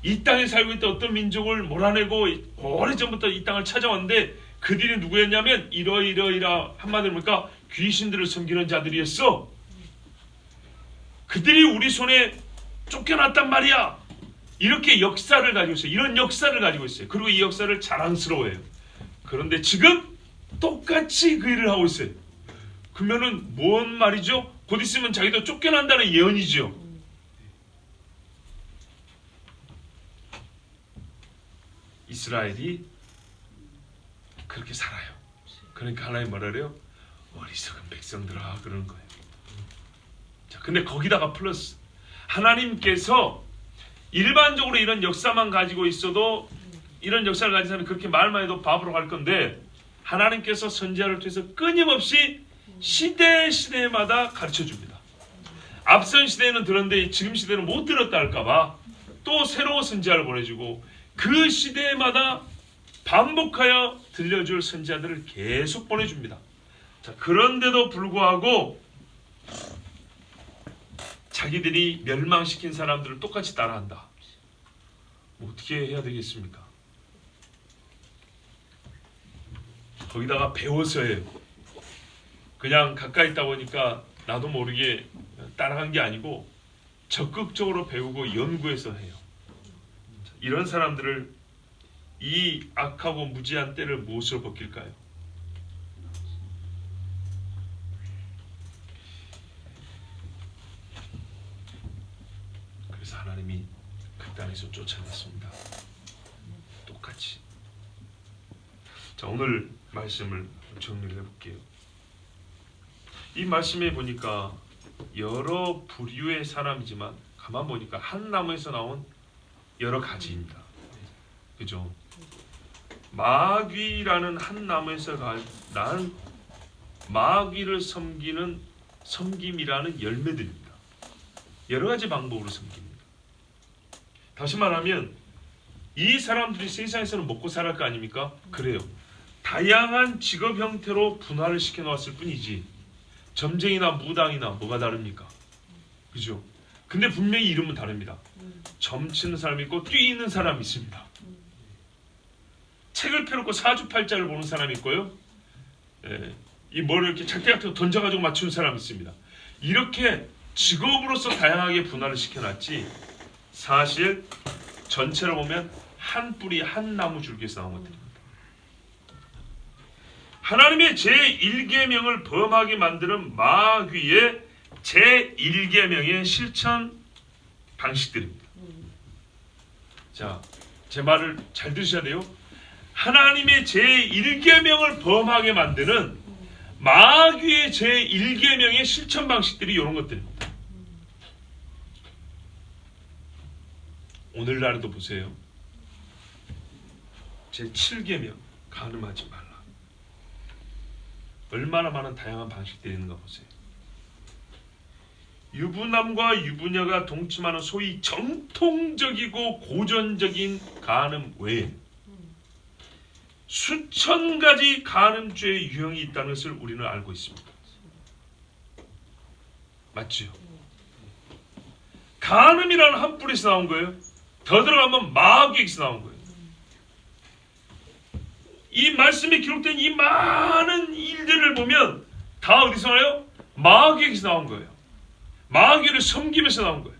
이 땅에 살고 있던 어떤 민족을 몰아내고 오래전부터 이 땅을 찾아왔는데 그들이 누구였냐면 이러이러이라 한마디로 보니까 귀신들을 섬기는 자들이었어. 그들이 우리 손에 쫓겨났단 말이야. 이렇게 역사를 가지고 있어요. 이런 역사를 가지고 있어요. 그리고 이 역사를 자랑스러워해요. 그런데 지금 똑같이 그 일을 하고 있어요. 그러면은 뭔 말이죠? 곧 있으면 자기도 쫓겨난다는 예언이죠. 이스라엘이 그렇게 살아요. 그러니까 하나님 뭐라 그래요? 어리석은 백성들아 그러는 거예요. 자, 근데 거기다가 플러스 하나님께서 일반적으로 이런 역사만 가지고 있어도 이런 역사를 가진 사람이 그렇게 말만 해도 바보로 갈 건데 하나님께서 선지자를 통해서 끊임없이 시대마다 가르쳐 줍니다. 앞선 시대는 들었는데 지금 시대는 못 들었다 할까봐 또 새로운 선지자를 보내주고 그 시대마다 반복하여 들려줄 선지자들을 계속 보내줍니다. 자, 그런데도 불구하고 자기들이 멸망시킨 사람들을 똑같이 따라한다. 뭐 어떻게 해야 되겠습니까? 거기다가 배워서 해요. 그냥 가까이 있다 보니까 나도 모르게 따라간 게 아니고 적극적으로 배우고 연구해서 해요. 이런 사람들을 이 악하고 무지한 때를 무엇으로 벗길까요? 그래서 하나님이 그 땅에서 쫓아냈습니다. 똑같이. 자, 오늘 말씀을 정리를 해볼게요. 이 말씀에 보니까 여러 부류의 사람이지만 가만 보니까 한 나무에서 나온 여러 가지입니다. 그죠? 마귀라는 한 나무에서 난 마귀를 섬기는 섬김이라는 열매들입니다. 여러 가지 방법으로 섬깁니다. 다시 말하면 이 사람들이 세상에서는 먹고 살할 거 아닙니까? 그래요. 다양한 직업 형태로 분화를 시켜놓았을 뿐이지 점쟁이나 무당이나 뭐가 다릅니까? 그죠? 근데 분명히 이름은 다릅니다. 점치는 사람이 있고 뛰는 사람이 있습니다. 책을 펴놓고 사주팔자를 보는 사람이 있고요. 이 머리를 이렇게 작대 같은 거 던져가지고 맞추는 사람이 있습니다. 이렇게 직업으로서 다양하게 분화를 시켜놨지 사실 전체로 보면 한 뿌리 한 나무 줄기에서 나온 것들입니다. 하나님의 제1계명을 범하게 만드는 마귀의 제1계명의 실천 방식들입니다. 자, 제 말을 잘 들으셔야 돼요. 하나님의 제1계명을 범하게 만드는 마귀의 제1계명의 실천 방식들이 이런 것들입니다. 오늘날도 보세요. 제7계명 간음하지 말라. 얼마나 많은 다양한 방식들이 있는가 보세요. 유부남과 유부녀가 동침하는 소위 정통적이고 고전적인 간음 외에 수천 가지 간음죄의 유형이 있다는 것을 우리는 알고 있습니다. 맞죠? 간음이라는 한 뿌리에서 나온 거예요. 더 들어가면 마귀에서 나온 거예요. 이 말씀에 기록된 이 많은 일들을 보면 다 어디서 나요? 마귀에서 나온 거예요. 마귀를 섬기면서 나온 거예요.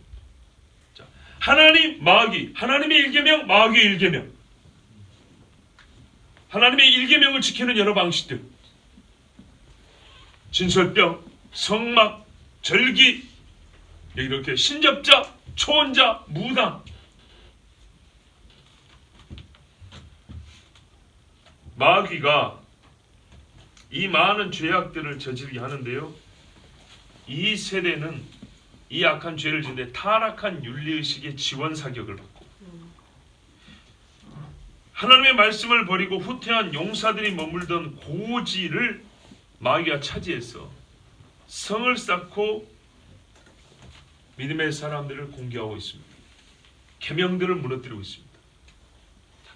자, 하나님, 마귀, 하나님의 일계명, 마귀의 일계명. 하나님의 일계명을 지키는 여러 방식들. 진설병, 성막, 절기, 이렇게 신접자, 초혼자, 무당. 마귀가 이 많은 죄악들을 저지르게 하는데요. 이 세대는 이 악한 죄를 짓는데 타락한 윤리의식의 지원 사격을 받고 하나님의 말씀을 버리고 후퇴한 용사들이 머물던 고지를 마귀가 차지해서 성을 쌓고 믿음의 사람들을 공격하고 있습니다. 계명들을 무너뜨리고 있습니다.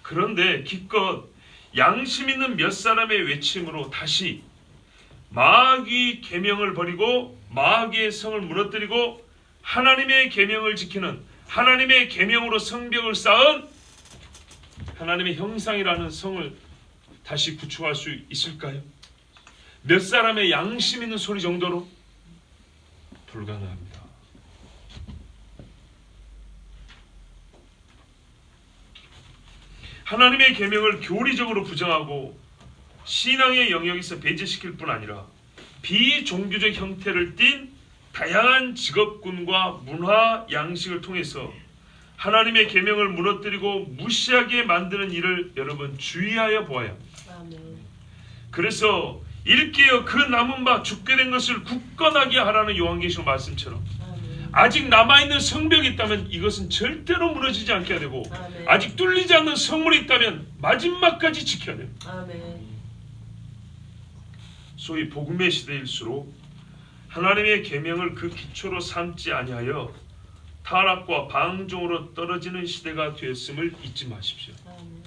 그런데 기껏 양심 있는 몇 사람의 외침으로 다시 마귀 계명을 버리고 마귀의 성을 무너뜨리고 하나님의 계명을 지키는 하나님의 계명으로 성벽을 쌓은 하나님의 형상이라는 성을 다시 구축할 수 있을까요? 몇 사람의 양심 있는 소리 정도로 불가능합니다. 하나님의 계명을 교리적으로 부정하고 신앙의 영역에서 배제시킬 뿐 아니라 비종교적 형태를 띤 다양한 직업군과 문화 양식을 통해서 하나님의 계명을 무너뜨리고 무시하게 만드는 일을 여러분 주의하여 보아야 합니다. 아멘. 그래서 일깨어 그 남은 바 죽게 된 것을 굳건하게 하라는 요한계시록 말씀처럼 아멘. 아직 남아있는 성벽이 있다면 이것은 절대로 무너지지 않게 되고 아멘. 아직 뚫리지 않는 성문이 있다면 마지막까지 지켜야 돼요. 아멘. 소위 복음의 시대일수록 하나님의 계명을 그 기초로 삼지 아니하여 타락과 방종으로 떨어지는 시대가 되었음을 잊지 마십시오. 아멘.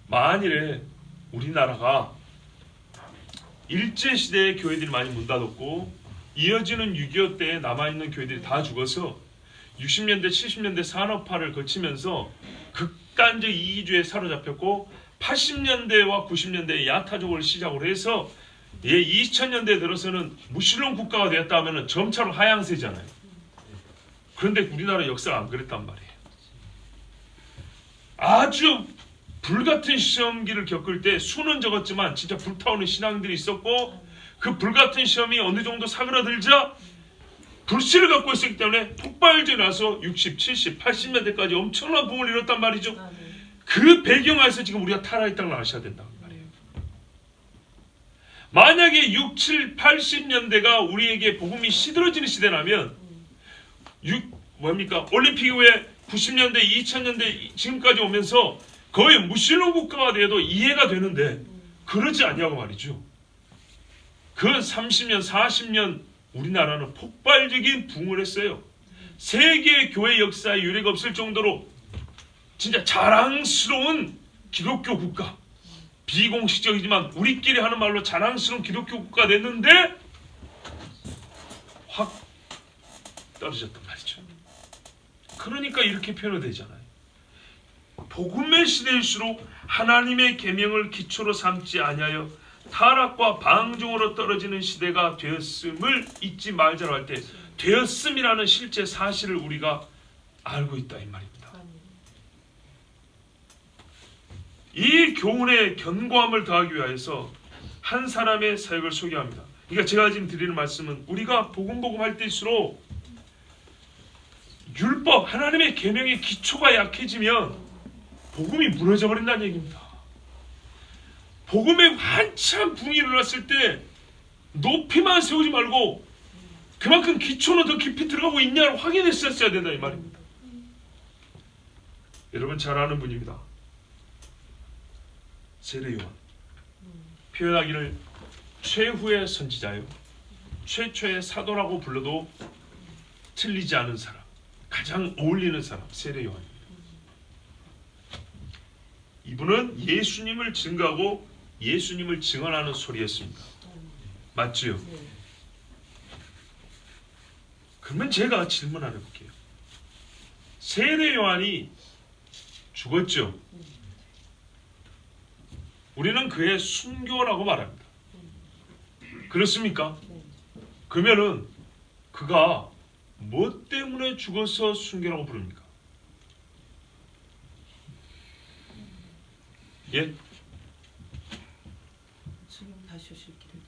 만일에 우리나라가 일제시대의 교회들이 많이 문 닫았고 이어지는 6.25 때에 남아있는 교회들이 다 죽어서 60년대 70년대 산업화를 거치면서 극단적 이기주의에 사로잡혔고 80년대와 90년대에 야타족을 시작으로 해서 2000년대에 들어서는 무슬림 국가가 되었다 하면 점차로 하향세잖아요. 그런데 우리나라 역사가 안 그랬단 말이에요. 아주 불같은 시험기를 겪을 때 수는 적었지만 진짜 불타오르는 신앙들이 있었고 그 불같은 시험이 어느 정도 사그라들자 불씨를 갖고 있었기 때문에 폭발전이 나서 60, 70, 80년대까지 엄청난 부흥을 이뤘단 말이죠. 아멘. 그 배경에서 지금 우리가 타락했다는 걸 아셔야 된다는 말이에요. 만약에 6, 7, 80년대가 우리에게 복음이 시들어지는 시대라면 올림픽 후에 90년대, 2000년대 지금까지 오면서 거의 무슬림 국가가 돼도 이해가 되는데 그러지 아니하고 말이죠. 그 30년, 40년 우리나라는 폭발적인 부흥을 했어요. 세계 교회 역사에 유례가 없을 정도로 진짜 자랑스러운 기독교 국가, 비공식적이지만 우리끼리 하는 말로 자랑스러운 기독교 국가 됐는데 확 떨어졌단 말이죠. 그러니까 이렇게 표현되잖아요. 복음의 시대일수록 하나님의 계명을 기초로 삼지 아니하여 타락과 방종으로 떨어지는 시대가 되었음을 잊지 말자로 할 때 되었음이라는 실제 사실을 우리가 알고 있다 이 말입니다. 이 교훈의 견고함을 더하기 위해서 한 사람의 사역을 소개합니다. 그러니까 제가 지금 드리는 말씀은 우리가 복음 할 때일수록 율법 하나님의 계명의 기초가 약해지면 복음이 무너져 버린다는 얘기입니다. 복음에 한참 붕이 일어났을 때 높이만 세우지 말고 그만큼 기초는 더 깊이 들어가고 있냐를 확인했었어야 된다 이 말입니다. 여러분 잘 아는 분입니다. 세례 요한. 표현하기를 최후의 선지자요, 최초의 사도라고 불러도 틀리지 않은 사람, 가장 어울리는 사람 세례 요한입니다. 이분은 예수님을 증거하고 예수님을 증언하는 소리였습니다. 맞지요? 그러면 제가 질문 하나 해볼게요. 세례 요한이 죽었죠? 우리는 그의 순교라고 말합니다. 그렇습니까? 그러면은 그가 뭐 때문에 죽어서 순교라고 부릅니까? 예? 주님 다시 오실 길을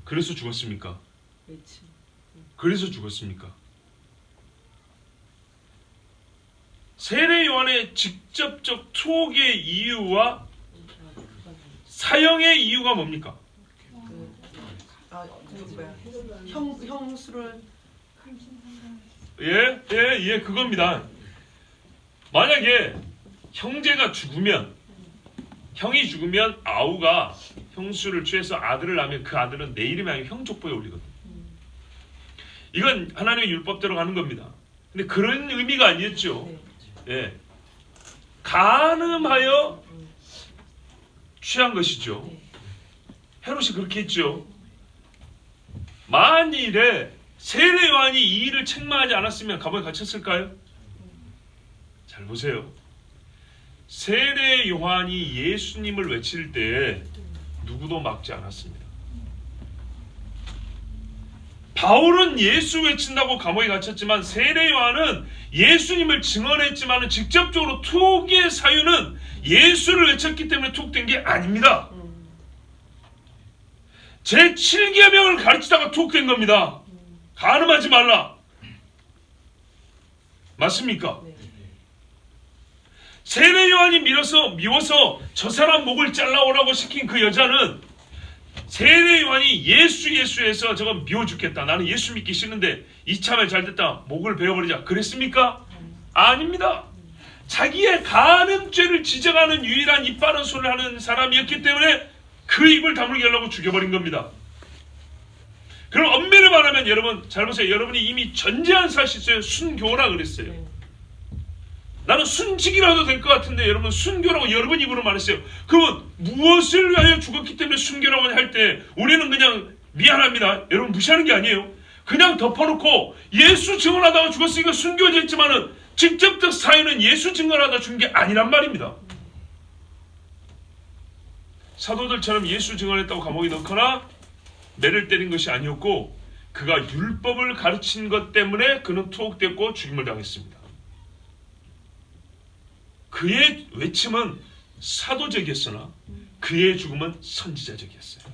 그래서 죽었습니까? 외치. 그래서 죽었습니까? 세례 요한의 직접적 투옥의 이유와 사형의 이유가 뭡니까? 형수를 예, 그겁니다. 만약에 형제가 죽으면, 형이 죽으면 아우가 형수를 취해서 아들을 낳으면 그 아들은 내 이름이 아니고 형족보에 올리거든요. 이건 하나님의 율법대로 가는 겁니다. 근데 그런 의미가 아니었죠. 예, 간음하여 취한 것이죠. 헤롯이 그렇게 했죠. 만일에 세례 요한이 이 일을 책망하지 않았으면 감옥에 갇혔을까요? 잘 보세요. 세례 요한이 예수님을 외칠 때 누구도 막지 않았습니다. 바울은 예수 외친다고 감옥에 갇혔지만 세례 요한은 예수님을 증언했지만 직접적으로 투옥의 사유는 예수를 외쳤기 때문에 투옥된 게 아닙니다. 제7계명을 가르치다가 투옥된 겁니다. 간음하지 말라. 맞습니까? 네. 세례 요한이 미워서 저 사람 목을 잘라오라고 시킨 그 여자는 세례 요한이 예수해서 저거 미워 죽겠다. 나는 예수 믿기 싫은데 이참에 잘됐다. 목을 베어버리자. 그랬습니까? 아닙니다. 자기의 간음죄를 지적하는 유일한 입 바른 소리를 하는 사람이었기 때문에 그 입을 다물게 하려고 죽여버린 겁니다. 그럼 엄밀히 말하면 여러분 잘 보세요. 여러분이 이미 전제한 사실이에요. 순교라 그랬어요. 나는 순직이라도 될 것 같은데 여러분 순교라고 여러분 입으로 말했어요. 그러면 무엇을 위하여 죽었기 때문에 순교라고 할 때 우리는 그냥 미안합니다. 여러분 무시하는 게 아니에요. 그냥 덮어놓고 예수 증언하다가 죽었으니까 순교했지만은 직접적 사유는 예수 증언하다 죽은 게 아니란 말입니다. 사도들처럼 예수 증언했다고 감옥에 넣거나 매를 때린 것이 아니었고 그가 율법을 가르친 것 때문에 그는 투옥됐고 죽임을 당했습니다. 그의 외침은 사도적이었으나 그의 죽음은 선지자적이었어요.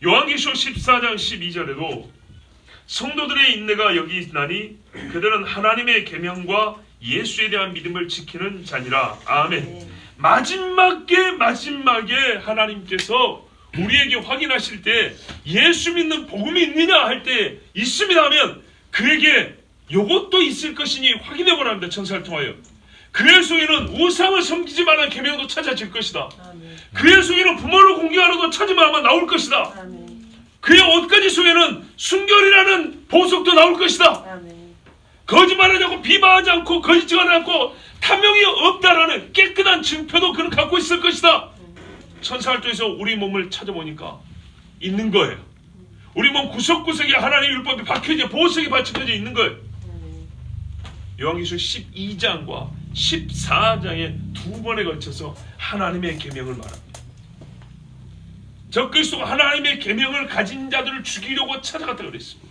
요한계시록 14장 12절에도 성도들의 인내가 여기 있나니 그들은 하나님의 계명과 예수에 대한 믿음을 지키는 자니라. 아멘. 마지막에 하나님께서 우리에게 확인하실 때 예수 믿는 복음이 있느냐 할 때 있습니다 하면 그에게 이것도 있을 것이니 확인해 보랍니다. 천사를 통하여. 그의 속에는 우상을 섬기지 말라는 계명도 찾아질 것이다. 아멘. 그의 속에는 부모를 공경하라도 찾으면 아마 나올 것이다. 아멘. 그의 옷가지 속에는 순결이라는 보석도 나올 것이다. 아멘. 거짓말하지 않고 비방하지 않고 거짓 증언하지 않고 탐욕이 없다라는 깨끗한 증표도 그는 갖고 있을 것이다. 천사활동에서 우리 몸을 찾아보니까 있는 거예요. 우리 몸 구석구석에 하나님의 율법이 박혀져 보석이 받쳐져 있는 거예요. 요한계시록 12장과 14장에 두 번에 걸쳐서 하나님의 계명을 말합니다. 적그리스도가 하나님의 계명을 가진 자들을 죽이려고 찾아갔다 그랬습니다.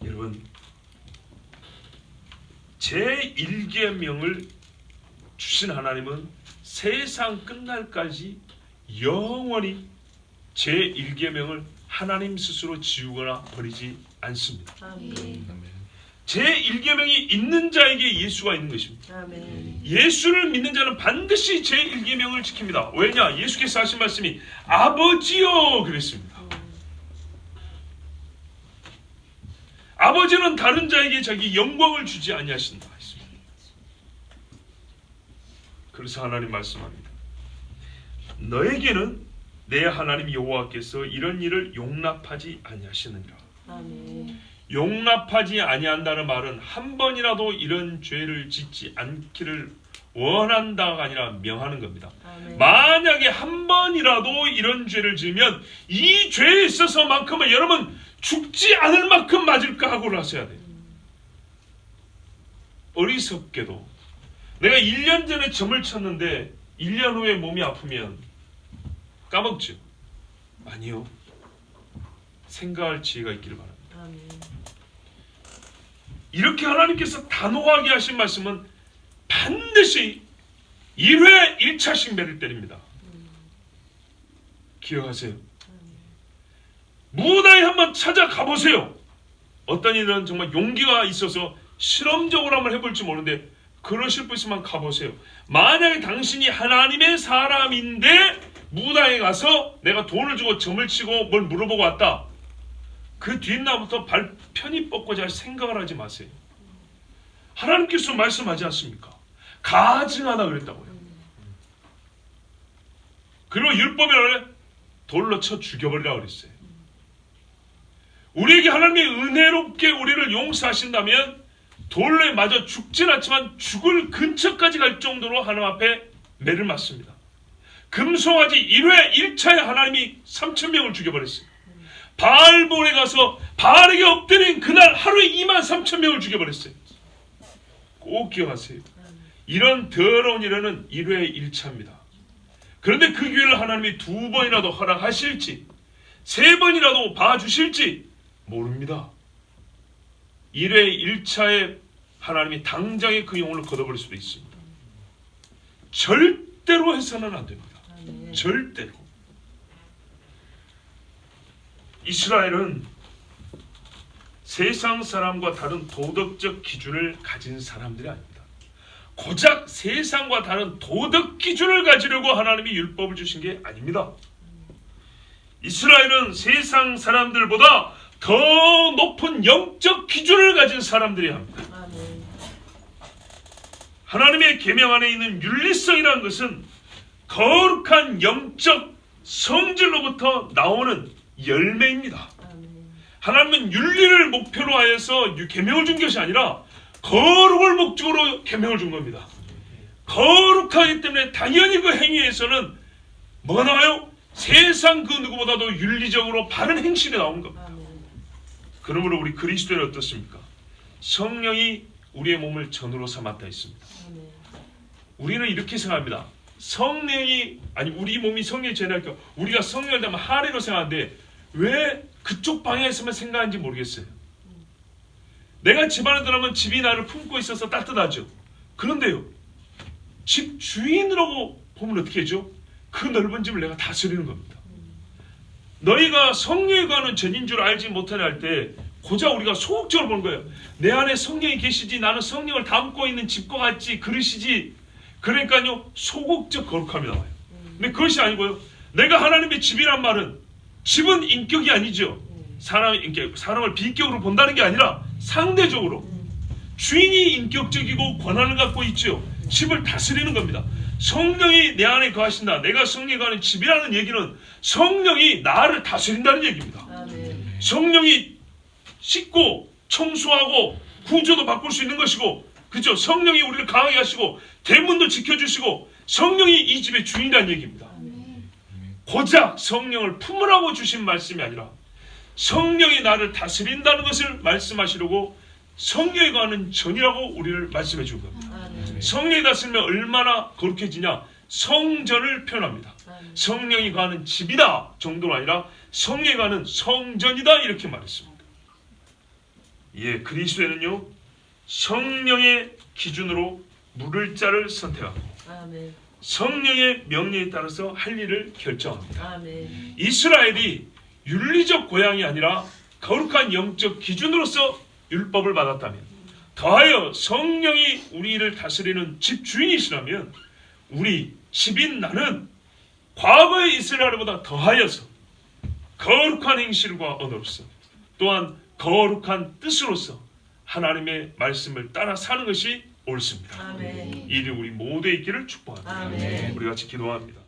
여러분 제1계명을 주신 하나님은 세상 끝날까지 영원히 제1계명을 하나님 스스로 지우거나 버리지 않습니다. 아멘. 제1계명이 있는 자에게 예수가 있는 것입니다. 아멘. 예수를 믿는 자는 반드시 제1계명을 지킵니다. 왜냐? 예수께서 하신 말씀이 아버지요 그랬습니다. 아버지는 다른 자에게 자기 영광을 주지 아니하신다 했습니다. 그래서 하나님 말씀합니다. 너에게는 내 하나님 여호와께서 이런 일을 용납하지 아니하시느니라. 아멘. 용납하지 아니한다는 말은 한 번이라도 이런 죄를 짓지 않기를 원한다가 아니라 명하는 겁니다. 아멘. 만약에 한 번이라도 이런 죄를 지으면 이 죄에 있어서만큼은 여러분 죽지 않을 만큼 맞을까 하고를 하셔야 돼요. 어리석게도 내가 1년 전에 점을 쳤는데 1년 후에 몸이 아프면 까먹죠? 아니요. 생각할 지혜가 있기를 바랍니다. 아멘. 이렇게 하나님께서 단호하게 하신 말씀은 반드시 1회 1차씩 매를 때립니다. 기억하세요. 무다에 한번 찾아가 보세요. 어떤 이들은 정말 용기가 있어서 실험적으로 한번 해볼지 모르는데 그러실 분 있으면 가보세요. 만약에 당신이 하나님의 사람인데 무다에 가서 내가 돈을 주고 점을 치고 뭘 물어보고 왔다. 그 뒷날부터 발 편히 뻗고 잘 생각을 하지 마세요. 하나님께서 말씀하지 않습니까? 가증하다 그랬다고요. 그리고 율법이라고 돌로 쳐 죽여버리라 그랬어요. 우리에게 하나님이 은혜롭게 우리를 용서하신다면 돌에 맞아 죽진 않지만 죽을 근처까지 갈 정도로 하나님 앞에 매를 맞습니다. 금송아지 1회 1차에 하나님이 3,000명을 죽여버렸어요. 바알볼에 가서 바알에게 엎드린 그날 하루에 23,000명을 죽여버렸어요. 꼭 기억하세요. 이런 더러운 일은 1회 1차입니다. 그런데 그 기회를 하나님이 2번이라도 허락하실지 3번이라도 봐주실지 모릅니다. 1회 1차에 하나님이 당장에 그 영혼을 걷어버릴 수도 있습니다. 절대로 해서는 안 됩니다. 아멘. 절대로. 이스라엘은 세상 사람과 다른 도덕적 기준을 가진 사람들이 아닙니다. 고작 세상과 다른 도덕 기준을 가지려고 하나님이 율법을 주신 게 아닙니다. 이스라엘은 세상 사람들보다 더 높은 영적 기준을 가진 사람들이 합니다. 아멘. 하나님의 계명 안에 있는 윤리성이라는 것은 거룩한 영적 성질로부터 나오는 열매입니다. 아멘. 하나님은 윤리를 목표로 하여서 계명을 준 것이 아니라 거룩을 목적으로 계명을 준 겁니다. 거룩하기 때문에 당연히 그 행위에서는 뭐가 나와요? 세상 그 누구보다도 윤리적으로 바른 행실이 나오는 겁니다. 아멘. 그러므로 우리 그리스도인은 어떻습니까? 성령이 우리의 몸을 전으로 삼았다 했습니다. 아멘. 우리는 이렇게 생각합니다. 성령이 아니 우리 몸이 성령이 전하니까 우리가 성령을 닮은 하나로 생각하는데 왜 그쪽 방향에서만 생각하는지 모르겠어요. 내가 집 안에 들어가면 집이 나를 품고 있어서 따뜻하죠. 그런데요, 집 주인으로 보면 어떻게 하죠? 그 넓은 집을 내가 다스리는 겁니다. 너희가 성령에 관한 전인 줄 알지 못하냐 할 때 고작 우리가 소극적으로 보는 거예요. 내 안에 성령이 계시지 나는 성령을 담고 있는 집과 같지 그릇이지. 그러니까요 소극적 거룩함이 나와요. 근데 그것이 아니고요. 내가 하나님의 집이란 말은 집은 인격이 아니죠. 사람을 비인격으로 본다는 게 아니라 상대적으로 주인이 인격적이고 권한을 갖고 있죠. 집을 다스리는 겁니다. 성령이 내 안에 거하신다. 내가 성령이 거하는 집이라는 얘기는 성령이 나를 다스린다는 얘기입니다. 아멘. 성령이 씻고 청소하고 구조도 바꿀 수 있는 것이고, 그렇죠? 성령이 우리를 강하게 하시고 대문도 지켜주시고 성령이 이 집의 주인이라는 얘기입니다. 고작 성령을 품으라고 주신 말씀이 아니라 성령이 나를 다스린다는 것을 말씀하시려고 성령에 관한 전이라고 우리를 말씀해 준 겁니다. 아멘. 성령이 다스리면 얼마나 거룩해지냐? 성전을 표현합니다. 아멘. 성령이 가는 집이다 정도가 아니라 성령이 가는 성전이다 이렇게 말했습니다. 예, 그리스도에는요 성령의 기준으로 물을 자를 선택하고 아멘. 성령의 명령에 따라서 할 일을 결정합니다. 아멘. 이스라엘이 윤리적 고향이 아니라 거룩한 영적 기준으로서 율법을 받았다면, 더하여 성령이 우리를 다스리는 집주인이시라면 우리 집인 나는 과거의 이스라엘보다 더하여서 거룩한 행실과 언어로서 또한 거룩한 뜻으로서 하나님의 말씀을 따라 사는 것이 옳습니다. 아멘. 이리 우리 모두의 있기를 축복합니다. 아멘. 우리 같이 기도합니다.